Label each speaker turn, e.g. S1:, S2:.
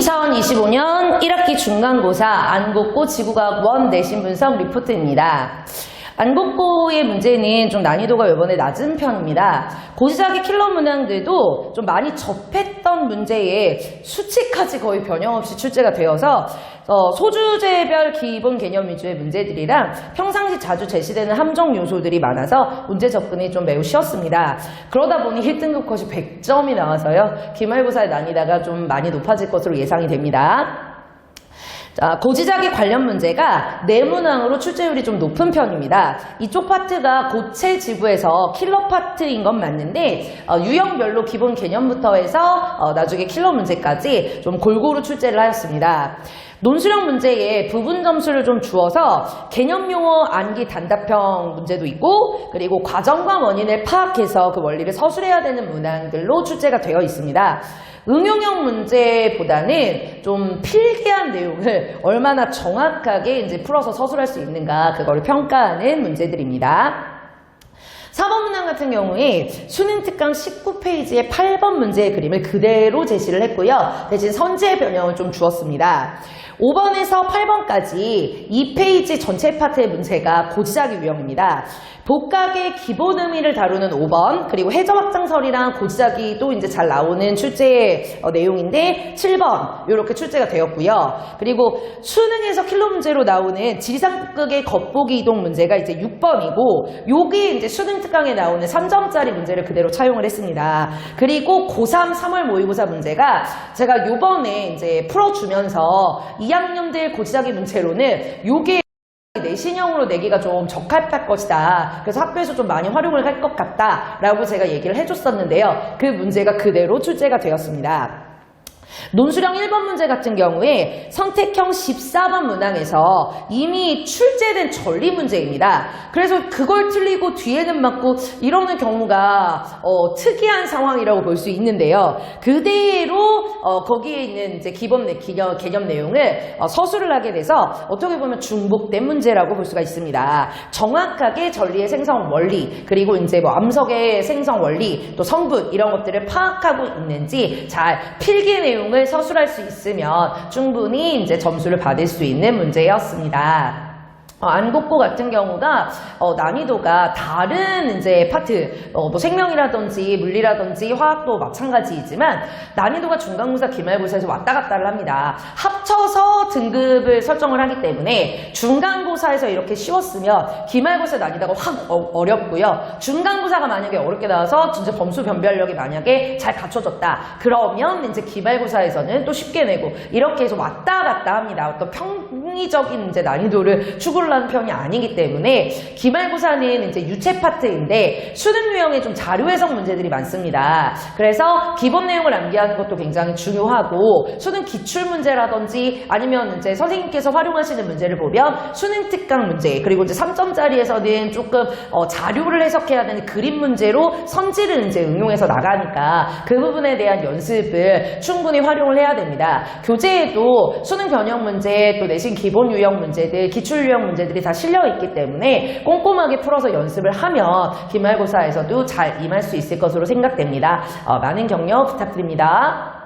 S1: 2025년 1학기 중간고사 안국고 지구과학 1 내신 분석 리포트입니다. 안국고의 문제는 좀 난이도가 이번에 낮은 편입니다. 고지자기 킬러 문항들도 좀 많이 접했던 문제에 수치까지 거의 변형 없이 출제가 되어서 소주제별 기본 개념 위주의 문제들이랑 평상시 자주 제시되는 함정 요소들이 많아서 문제 접근이 좀 매우 쉬웠습니다. 그러다 보니 1등급 컷이 100점이 나와서요. 기말고사의 난이도가 좀 많이 높아질 것으로 예상이 됩니다. 자, 고지자기 관련 문제가 내문항으로 출제율이 좀 높은 편입니다. 이쪽 파트가 고체 지구에서 킬러 파트인 건 맞는데 유형별로 기본 개념부터 해서 나중에 킬러 문제까지 좀 골고루 출제를 하였습니다. 논술형 문제에 부분 점수를 좀 주어서 개념용어 암기 단답형 문제도 있고, 그리고 과정과 원인을 파악해서 그 원리를 서술해야 되는 문항들로 출제가 되어 있습니다. 응용형 문제보다는 좀 필기한 내용을 얼마나 정확하게 이제 풀어서 서술할 수 있는가, 그거를 평가하는 문제들입니다. 4번 문항 같은 경우에 수능 특강 19페이지의 8번 문제의 그림을 그대로 제시를 했고요. 대신 선지의 변형을 좀 주었습니다. 5번에서 8번까지 2페이지 전체 파트의 문제가 고지자기 유형입니다. 복각의 기본 의미를 다루는 5번, 그리고 해저 확장설이랑 고지자기도 이제 잘 나오는 출제 내용인데 7번 이렇게 출제가 되었고요. 그리고 수능에서 킬러 문제로 나오는 지리산극의 겉보기 이동 문제가 이제 6번이고, 요게 이제 수능 특강에 나오는 3점짜리 문제를 그대로 차용을 했습니다. 그리고 고3 3월 모의고사 문제가 제가 요번에 이제 풀어주면서 2학년들 고지자기 문제로는 요게 내신형으로 내기가 좀 적합할 것이다. 그래서 학교에서 좀 많이 활용을 할 것 같다 라고 제가 얘기를 해줬었는데요. 그 문제가 그대로 출제가 되었습니다. 논술형 1번 문제 같은 경우에 선택형 14번 문항에서 이미 출제된 전리 문제입니다. 그래서 그걸 틀리고 뒤에는 맞고 이러는 경우가 특이한 상황이라고 볼 수 있는데요. 그대로 거기에 있는 이제 기본 개념 내용을 서술을 하게 돼서 어떻게 보면 중복된 문제라고 볼 수가 있습니다. 정확하게 전리의 생성 원리, 그리고 이제 뭐 암석의 생성 원리, 또 성분 이런 것들을 파악하고 있는지 잘 필기 내용을 서술할 수 있으면 충분히 이제 점수를 받을 수 있는 문제였습니다. 안국고 같은 경우가 난이도가 다른 이제 파트, 뭐 생명이라든지 물리라든지 화학도 마찬가지이지만 난이도가 중간고사, 기말고사에서 왔다 갔다를 합니다. 합쳐서 등급을 설정을 하기 때문에 중간고사에서 이렇게 쉬웠으면 기말고사 난이도가 확 어렵고요. 중간고사가 만약에 어렵게 나와서 진짜 점수 변별력이 만약에 잘 갖춰졌다, 그러면 이제 기말고사에서는 또 쉽게 내고, 이렇게 해서 왔다 갔다 합니다. 어떤 평이적인 이제 난이도를 추구를 하는 편이 아니기 때문에 기말고사는 이제 유체 파트인데 수능 유형에 좀 자료 해석 문제들이 많습니다. 그래서 기본 내용을 암기하는 것도 굉장히 중요하고, 수능 기출 문제라든지 아니면 이제 선생님께서 활용하시는 문제를 보면 수능 특강 문제, 그리고 이제 3점짜리에서는 조금 자료를 해석해야 되는 그림 문제로 선지를 이제 응용해서 나가니까 그 부분에 대한 연습을 충분히 활용을 해야 됩니다. 교재에도 수능 변형 문제, 또 내신 기본 유형 문제들, 기출 유형 문제들이 다 실려있기 때문에 꼼꼼하게 풀어서 연습을 하면 기말고사에서도 잘 임할 수 있을 것으로 생각됩니다. 많은 격려 부탁드립니다.